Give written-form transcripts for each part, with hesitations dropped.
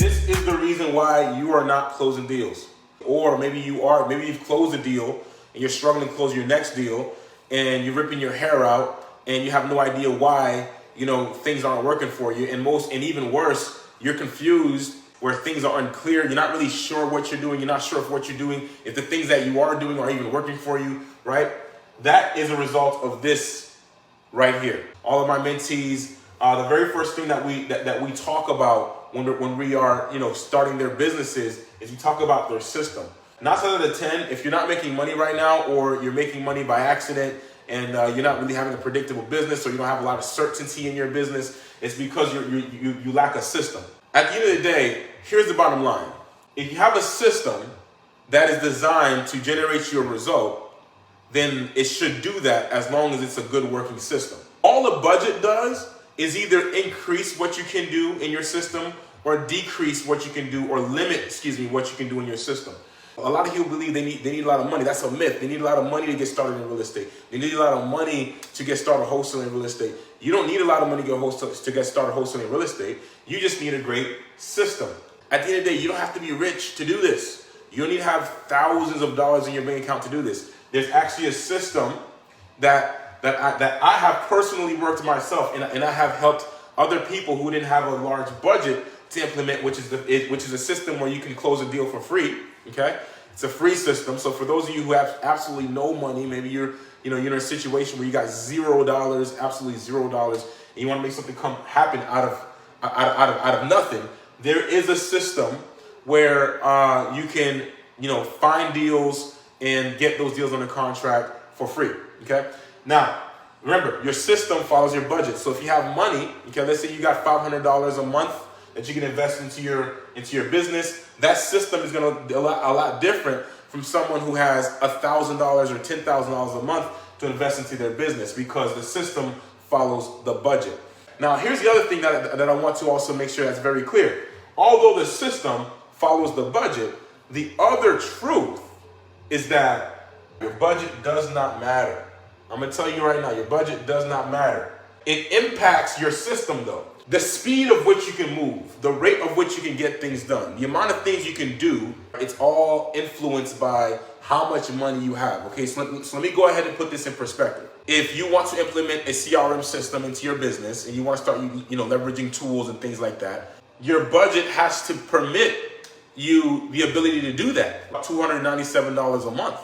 This is the reason why you are not closing deals. Or maybe you are, maybe you've closed a deal and you're struggling to close your next deal and you're ripping your hair out and you have no idea why, things aren't working for you. And even worse, you're confused where things are unclear. You're not really sure what you're doing. You're not sure if what you're doing, if the things that you are doing are even working for you, right? That is a result of this right here. All of my mentees, the very first thing that we talk about when we are, starting their businesses is we talk about their system. 9 out of 10, if you're not making money right now, or you're making money by accident, and you're not really having a predictable business, or you don't have a lot of certainty in your business, it's because you lack a system. At the end of the day, here's the bottom line. If you have a system that is designed to generate you a result, then it should do that as long as it's a good working system. All a budget does is either increase what you can do in your system or decrease what you can do, or limit, what you can do in your system. A lot of people believe they need a lot of money. That's a myth. They need a lot of money to get started in real estate. They need a lot of money to get started wholesaling real estate. You don't need a lot of money to get started wholesaling real estate. You just need a great system. At the end of the day, you don't have to be rich to do this. You don't need to have thousands of dollars in your bank account to do this. There's actually a system that I have personally worked myself, and I have helped other people who didn't have a large budget to implement, which is a system where you can close a deal for free. Okay, it's a free system. So for those of you who have absolutely no money, maybe you're in a situation where you got $0, absolutely $0, and you want to make something happen out of nothing. There is a system where you can find deals and get those deals under contract for free. Okay. Now, remember, your system follows your budget. So if you have money, okay, let's say you got $500 a month that you can invest into your business, that system is going to be a lot different from someone who has $1,000 or $10,000 a month to invest into their business, because the system follows the budget. Now, here's the other thing that I want to also make sure that's very clear. Although the system follows the budget, the other truth is that your budget does not matter. I'm going to tell you right now, your budget does not matter. It impacts your system though. The speed of which you can move, the rate of which you can get things done, the amount of things you can do, it's all influenced by how much money you have. Okay, so let me go ahead and put this in perspective. If you want to implement a CRM system into your business and you want to start leveraging tools and things like that, your budget has to permit you the ability to do that. $297 a month,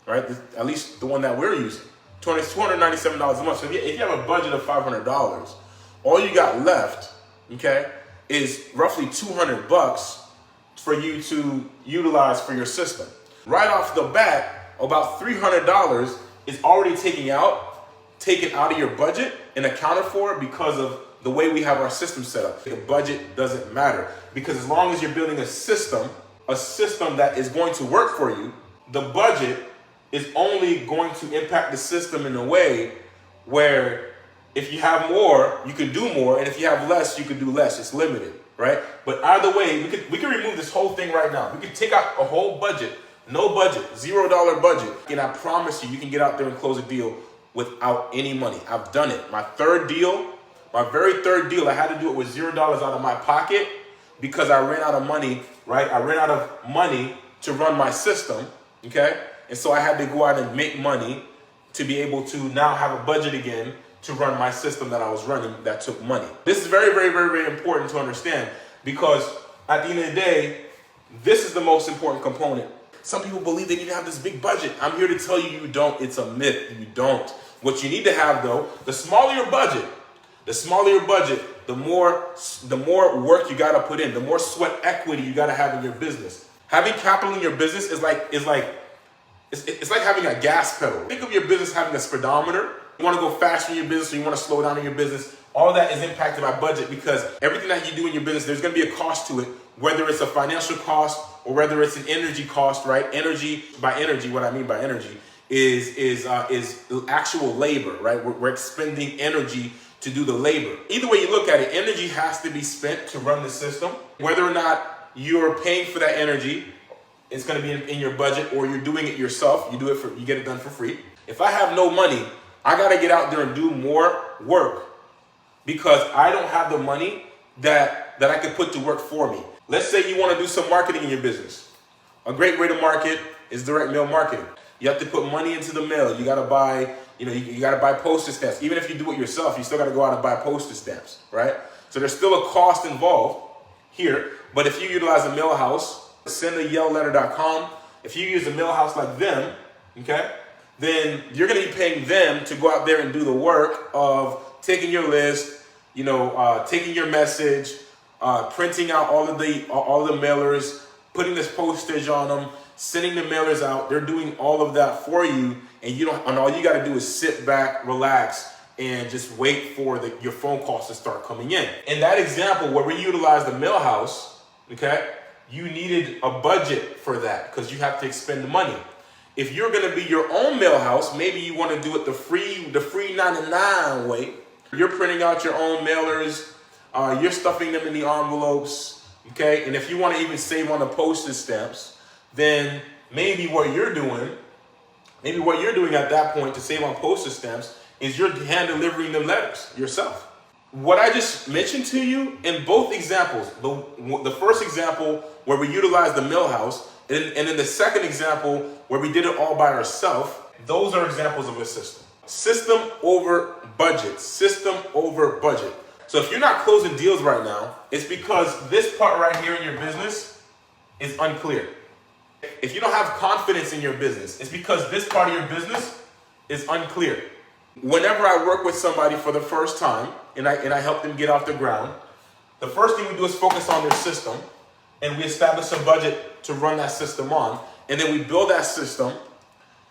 right? At least the one that we're using. $297 a month. So if you have a budget of $500, all you got left, okay, is roughly $200 for you to utilize for your system. Right off the bat, about $300 is already taken out of your budget and accounted for because of the way we have our system set up. The budget doesn't matter, because as long as you're building a system that is going to work for you, the budget is only going to impact the system in a way where if you have more, you can do more, and if you have less, you can do less. It's limited, right? But either way, we can remove this whole thing right now. We can take out a whole budget, no budget, $0 budget, and I promise you can get out there and close a deal without any money. I've done it. My very third deal, I had to do it with $0 out of my pocket because I ran out of money, right? I ran out of money to run my system, okay? And so I had to go out and make money to be able to now have a budget again to run my system that I was running that took money. This is very, very, very, very important to understand, because at the end of the day, this is the most important component. Some people believe they need to have this big budget. I'm here to tell you, you don't. It's a myth. You don't. What you need to have though, the smaller your budget, the more work you gotta put in, the more sweat equity you gotta have in your business. Having capital in your business is like having a gas pedal. Think of your business having a speedometer. You want to go faster in your business, or you want to slow down in your business. All that is impacted by budget, because everything that you do in your business, there's going to be a cost to it, whether it's a financial cost or whether it's an energy cost, right? What I mean by energy is actual labor, right? We're expending energy to do the labor. Either way you look at it, energy has to be spent to run the system. Whether or not you're paying for that energy, it's going to be in your budget, or you're doing it yourself. You get it done for free. If I have no money, I got to get out there and do more work because I don't have the money that I could put to work for me. Let's say you want to do some marketing in your business. A great way to market is direct mail marketing. You have to put money into the mail. You got to buy, you got to buy postage stamps. Even if you do it yourself, you still got to go out and buy postage stamps, right? So there's still a cost involved here. But if you utilize a mail house, sendayellletter.com, if you use a mail house like them, okay, then you're going to be paying them to go out there and do the work of taking your list, taking your message, printing out all of the mailers, putting this postage on them, sending the mailers out. They're doing all of that for you, and all you got to do is sit back, relax, and just wait for your phone calls to start coming in. In that example where we utilized the mail house, okay, you needed a budget for that because you have to expend the money. If you're going to be your own mail house, maybe you want to do it the free 99 way. You're printing out your own mailers, you're stuffing them in the envelopes, okay? And if you want to even save on the postage stamps, then maybe what you're doing at that point to save on postage stamps is you're hand delivering them letters yourself. What I just mentioned to you in both examples, the first example where we utilized the mail house, and then the second example where we did it all by ourselves, those are examples of a system. System over budget. System over budget. So if you're not closing deals right now, it's because this part right here in your business is unclear. If you don't have confidence in your business, it's because this part of your business is unclear. Whenever I work with somebody for the first time and I help them get off the ground, the first thing we do is focus on their system, and we establish a budget to run that system on, and then we build that system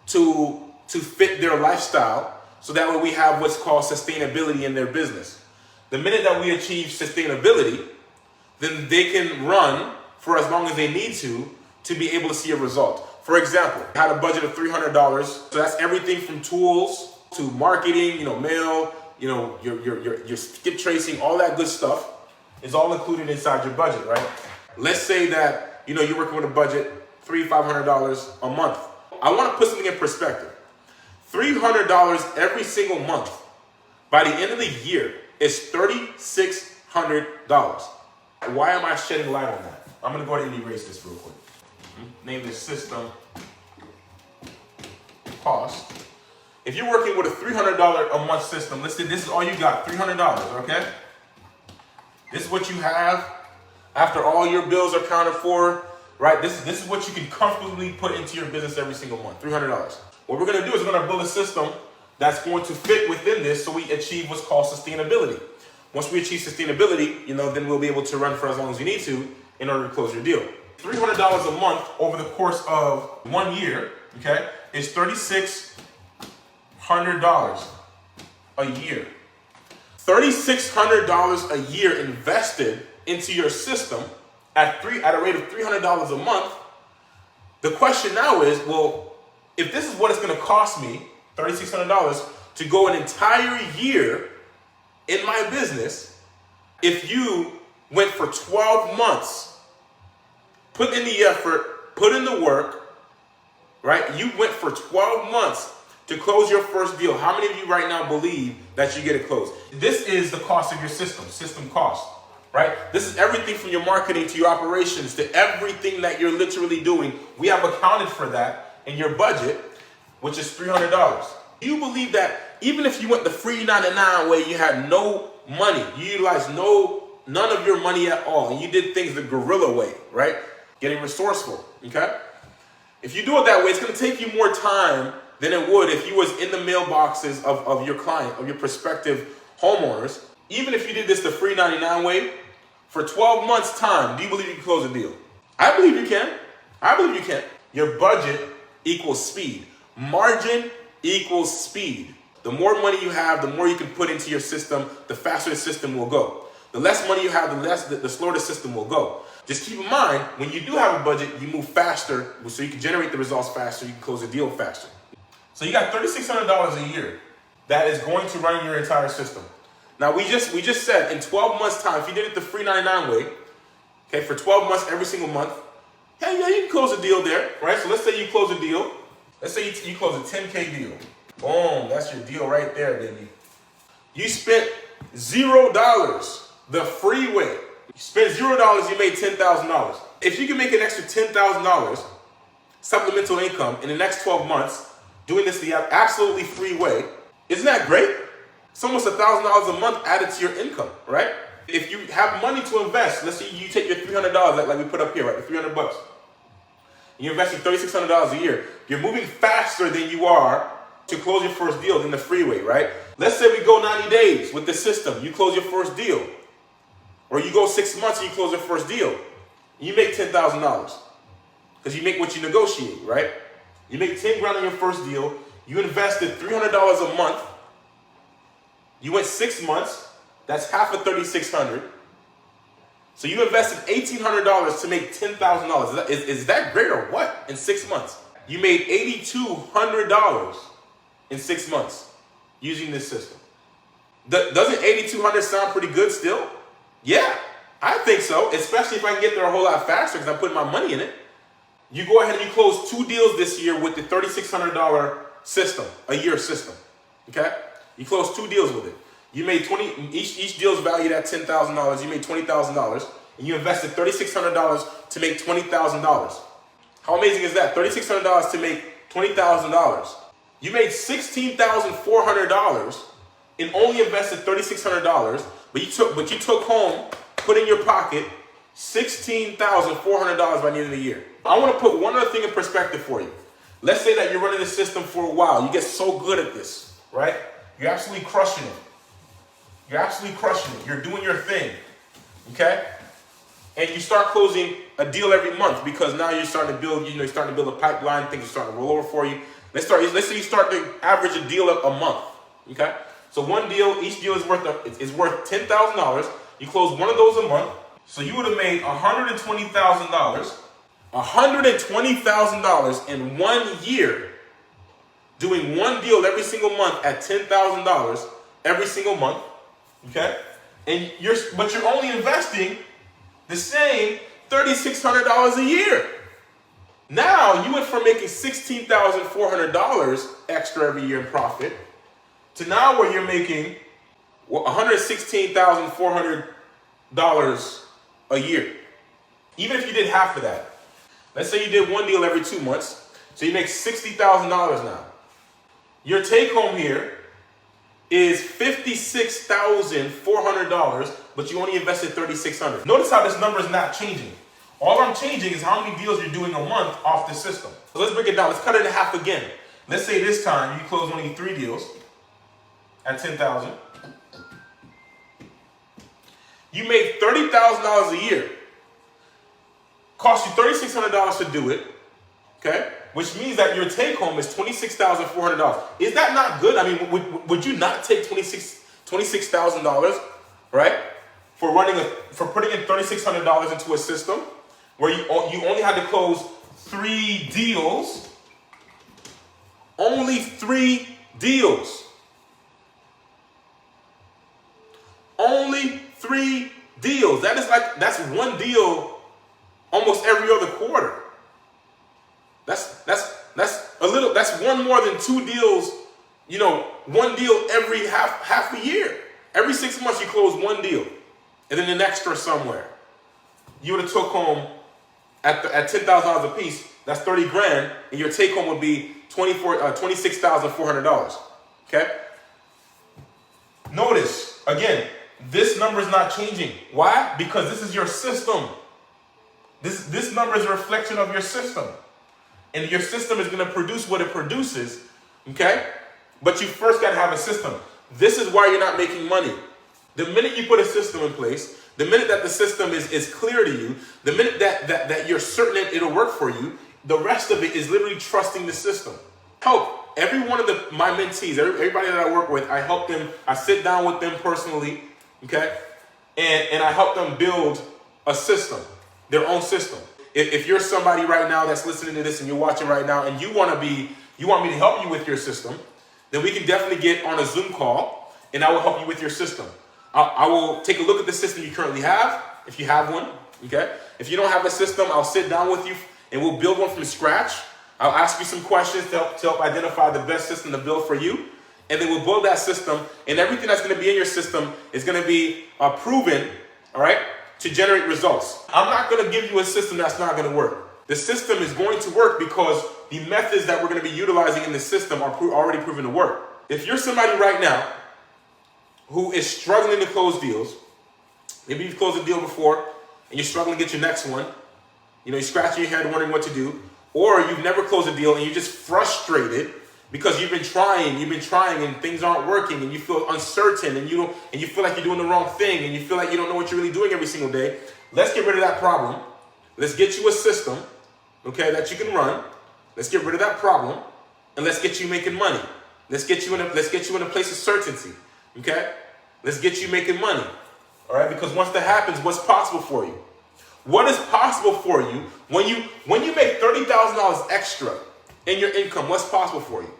to fit their lifestyle, so that way we have what's called sustainability in their business. The minute that we achieve sustainability, then they can run for as long as they need to be able to see a result. For example, I had a budget of $300, so that's everything from tools to marketing, mail, your skip tracing, all that good stuff is all included inside your budget, right? Let's say that, you're working with a budget, $300-500 a month. I want to put something in perspective. $300 every single month, by the end of the year, is $3,600. Why am I shedding light on that? I'm going to go ahead and erase this real quick. Name this system cost. If you're working with a $300 a month system, let's say this is all you got, $300, okay? This is what you have after all your bills are accounted for, right? This is what you can comfortably put into your business every single month, $300. What we're going to do is we're going to build a system that's going to fit within this so we achieve what's called sustainability. Once we achieve sustainability, then we'll be able to run for as long as you need to in order to close your deal. $300 a month over the course of 1 year, okay, is $3,600 a year. $3,600 a year invested into your system at a rate of $300 a month. The question now is, well, if this is what it's going to cost me, $3,600, to go an entire year in my business, if you went for 12 months, put in the effort, put in the work, right? You went for 12 months to close your first deal. How many of you right now believe that you get it closed? This is the cost of your system cost, right? This is everything from your marketing to your operations to everything that you're literally doing. We have accounted for that in your budget, which is $300. Do you believe that even if you went the free 99 way, you had no money, you utilized none of your money at all, and you did things the guerrilla way, right? Getting resourceful, okay? If you do it that way, it's going to take you more time than it would if you was in the mailboxes of your client, of your prospective homeowners. Even if you did this the free 99 way, for 12 months time, do you believe you can close a deal? I believe you can. I believe you can. Your budget equals speed. Margin equals speed. The more money you have, the more you can put into your system, the faster the system will go. The less money you have, the slower the system will go. Just keep in mind, when you do have a budget, you move faster, so you can generate the results faster, you can close the deal faster. So you got $3,600 a year that is going to run your entire system. Now we just said in 12 months time, if you did it the free 99 way, okay, for 12 months every single month, yeah, you can close a deal there, right? So let's say you close a deal. Let's say you close a 10K deal. Boom, that's your deal right there, baby. You spent $0 The free way. You spend $0, you made $10,000. If you can make an extra $10,000 supplemental income in the next 12 months, doing this the absolutely free way, isn't that great? It's almost $1,000 a month added to your income, right? If you have money to invest, let's say you take your $300 like we put up here, right? The 300 bucks. You're investing $3,600 a year. You're moving faster than you are to close your first deal than the free way, right? Let's say we go 90 days with the system. You close your first deal. Or you go 6 months and you close your first deal. You make $10,000. Because you make what you negotiate, right? You make 10 grand on your first deal. You invested $300 a month. You went 6 months. That's half of $3,600. So you invested $1,800 to make $10,000. Is that great or what? In 6 months. You made $8,200 in 6 months using this system. Doesn't $8,200 sound pretty good still? Yeah, I think so, especially if I can get there a whole lot faster because I'm putting my money in it. You go ahead and you close 2 deals this year with the $3,600 system, a year system, okay? You close 2 deals with it. You made each deal is valued at $10,000. You made $20,000, and you invested $3,600 to make $20,000. How amazing is that? $3,600 to make $20,000. You made $16,400 and only invested $3,600, but you took home, put in your pocket, $16,400 by the end of the year. I want to put one other thing in perspective for you. Let's say that you're running the system for a while. You get so good at this, right? You're absolutely crushing it. You're absolutely crushing it. You're doing your thing, okay? And you start closing a deal every month because now you're starting to build, you're starting to build a pipeline. Things are starting to roll over for you. Let's say you start to average a deal a month, okay? So one deal, each deal is worth $10,000. You close one of those a month. So you would have made $120,000. $120,000 in 1 year doing one deal every single month at $10,000 every single month, okay? And you're only investing the same $3,600 a year. Now you went from making $16,400 extra every year in profit to now where you're making $116,400 a year. Even if you did half of that. Let's say you did one deal every 2 months, so you make $60,000 now. Your take home here is $56,400, but you only invested $3,600. Notice how this number is not changing. All I'm changing is how many deals you're doing a month off the system. So let's break it down. Let's cut it in half again. Let's say this time you close only 3 deals at $10,000. You made $30,000 a year. Cost you $3,600 to do it, okay? Which means that your take home is $26,400. Is that not good? I mean, would you not take $26,000, right? For putting in $3,600 into a system where you only had to close 3 deals, only 3 deals. Only 3 deals. That's one deal almost every other quarter. That's one more than 2 deals, one deal every half a year. Every 6 months you close 1 deal and then an extra somewhere. You would have took home at $10,000 a piece, that's 30 grand, and your take home would be $26,400. Okay? Notice, again, this number is not changing. Why? Because this is your system. This number is a reflection of your system. And your system is going to produce what it produces, okay? But you first got to have a system. This is why you're not making money. The minute you put a system in place, the minute that the system is clear to you, the minute that you're certain that it'll work for you, the rest of it is literally trusting the system. Help every one of my mentees, everybody that I work with, I help them, I sit down with them personally, okay? And I help them build a system, their own system. If you're somebody right now that's listening to this and you're watching right now and you want me to help you with your system, then we can definitely get on a Zoom call and I will help you with your system. I will take a look at the system you currently have, if you have one, okay? If you don't have a system, I'll sit down with you and we'll build one from scratch. I'll ask you some questions to help identify the best system to build for you. and then we'll build that system, and everything that's going to be in your system is going to be proven, all right, to generate results. I'm not going to give you a system that's not going to work. The system is going to work because the methods that we're going to be utilizing in the system are already proven to work. If you're somebody right now who is struggling to close deals, maybe you've closed a deal before and you're struggling to get your next one, you know, you're scratching your head wondering what to do, or you've never closed a deal and you're just frustrated because you've been trying and things aren't working, and you feel uncertain, and you feel like you're doing the wrong thing, and you feel like you don't know what you're really doing every single day. Let's get rid of that problem. Let's get you a system, okay, that you can run. Let's get rid of that problem, and let's get you making money. Let's get you in a place of certainty, okay? Let's get you making money, all right? Because once that happens, what's possible for you? What is possible for you when you make $30,000 extra in your income? What's possible for you?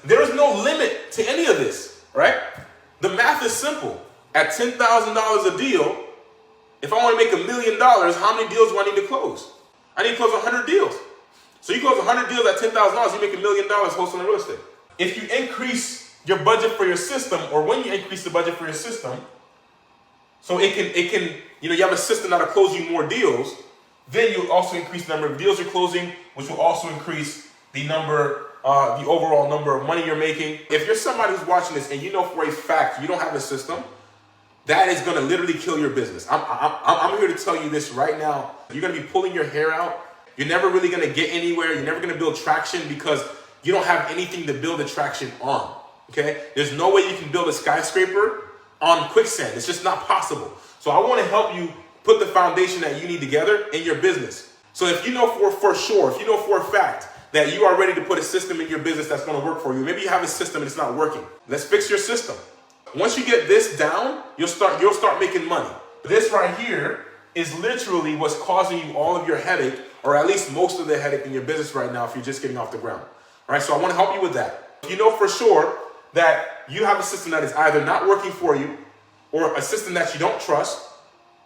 There is no limit to any of this, right? The math is simple. At $10,000 a deal, if I want to make $1 million, how many deals do I need to close? I need to close 100 deals. So you close 100 deals at $10,000, you make $1 million wholesaling real estate. If you increase your budget for your system, or when you increase the budget for your system, so it can, you know, you have a system that'll close you more deals, then you'll also increase the number of deals you're closing, which will also increase the overall number of money you're making. If you're somebody who's watching this and you know for a fact you don't have a system, that is going to literally kill your business. I'm here to tell you this right now. You're going to be pulling your hair out. You're never really going to get anywhere. You're never going to build traction because you don't have anything to build the traction on. Okay? There's no way you can build a skyscraper on quicksand. It's just not possible. So I want to help you put the foundation that you need together in your business. So if you know for sure, if you know for a fact that you are ready to put a system in your business that's going to work for you, maybe you have a system and it's not working. Let's fix your system. Once you get this down, you'll start making money. This right here is literally what's causing you all of your headache, or at least most of the headache in your business right now if you're just getting off the ground. All right, so I want to help you with that. If you know for sure that you have a system that is either not working for you, or a system that you don't trust,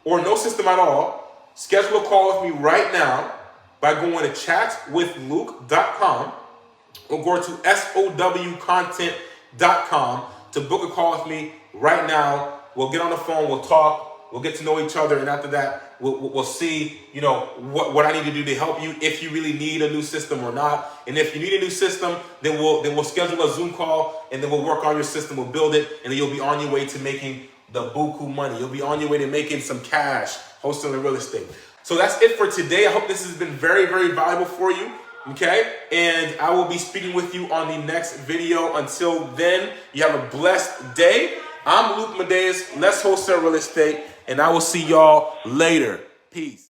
or no system at all, schedule a call with me right now by going to chatwithluke.com or go to SOWcontent.com to book a call with me right now. We'll get on the phone, we'll talk, we'll get to know each other, and after that, we'll see, you know, what I need to do to help you, if you really need a new system or not. And if you need a new system, then we'll schedule a Zoom call, and then we'll work on your system, we'll build it, and then you'll be on your way to making the buku money. You'll be on your way to making some cash wholesaling real estate. So that's it for today. I hope this has been very, very valuable for you. Okay? And I will be speaking with you on the next video. Until then, you have a blessed day. I'm Luke Medeiros. Let's wholesale real estate. And I will see y'all later. Peace.